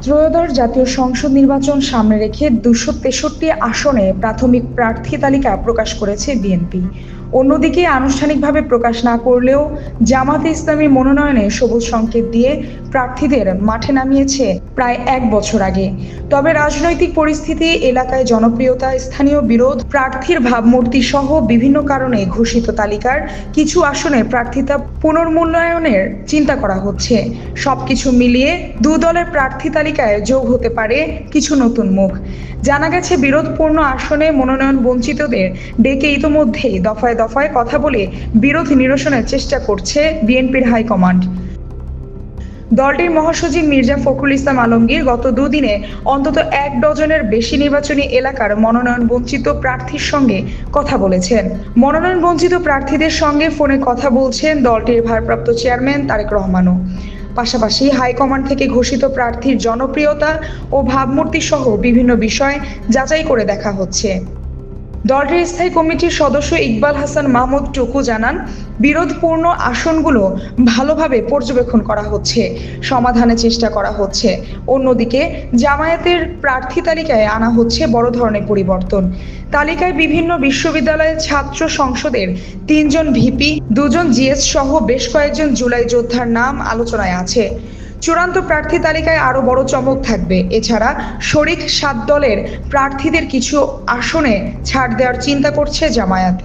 ত্রয়োদশ জাতীয় সংসদ নির্বাচন সামনে রেখে ২৬৩ আসনে প্রাথমিক প্রার্থী তালিকা প্রকাশ করেছে বিএনপি। অন্যদিকে আনুষ্ঠানিকভাবে প্রকাশ না করলেও জামায়াতে ইসলামী মনোনয়নে সবুজ সংকেত দিয়ে প্রার্থীদের মাঠে নামিয়েছে প্রায় ১ বছর আগে। তবে রাজনৈতিক পরিস্থিতি, এলাকায় জনপ্রিয়তা, স্থানীয় বিরোধ, প্রার্থীর ভাবমূর্তি সহ বিভিন্ন কারণে ঘোষিত তালিকার কিছু আসনে প্রার্থিতা পুনর্মূল্যায়নের চিন্তা করা হচ্ছে। সবকিছু মিলিয়ে দু দলের প্রার্থী তালিকায় যোগ হতে পারে কিছু নতুন মুখ। জানা গেছে, বিরোধপূর্ণ আসনে মনোনয়ন বঞ্চিতদের ডেকে ইতোমধ্যেই দফায় দফায় কথা বলে বিরোধ নিরসনের চেষ্টা করছে বিএনপির হাইকমান্ড। দলটির মহাসচিব মির্জা ফখরুল ইসলাম আলমগীর গত দুদিনে অন্তত ১ ডজনের বেশি নির্বাচনী এলাকার মনোনয়ন বঞ্চিত প্রার্থীর সঙ্গে কথা বলেছেন। মনোনয়ন বঞ্চিত প্রার্থীদের সঙ্গে ফোনে কথা বলছেন দলটির ভারপ্রাপ্ত চেয়ারম্যান তারেক রহমানও। পাশাপাশি হাইকমান্ড থেকে ঘোষিত প্রার্থীর জনপ্রিয়তা ও ভাবমূর্তি সহ বিভিন্ন বিষয় যাচাই করে দেখা হচ্ছে। দলটির স্থায়ী কমিটির সদস্য ইকবাল হাসান মাহমুদ টুকু জানান, বিরোধপূর্ণ আসনগুলো ভালোভাবে পর্যবেক্ষণ করা হচ্ছে, সমাধানের চেষ্টা করা হচ্ছে। অন্যদিকে জামায়াতের প্রার্থী তালিকায় আনা হচ্ছে বড় ধরনের পরিবর্তন। তালিকায় বিভিন্ন বিশ্ববিদ্যালয়ের ছাত্র সংসদের ৩ জন ভিপি, ২ জন জিএস সহ বেশ কয়েকজন জুলাই যোদ্ধার নাম আলোচনায় আছে। চূড়ান্ত প্রার্থী তালিকায় আরও বড় চমক থাকবে। এছাড়া শরিক ৭ দলের প্রার্থীদের কিছু আসনে ছাড় দেওয়ার চিন্তা করছে জামায়াত।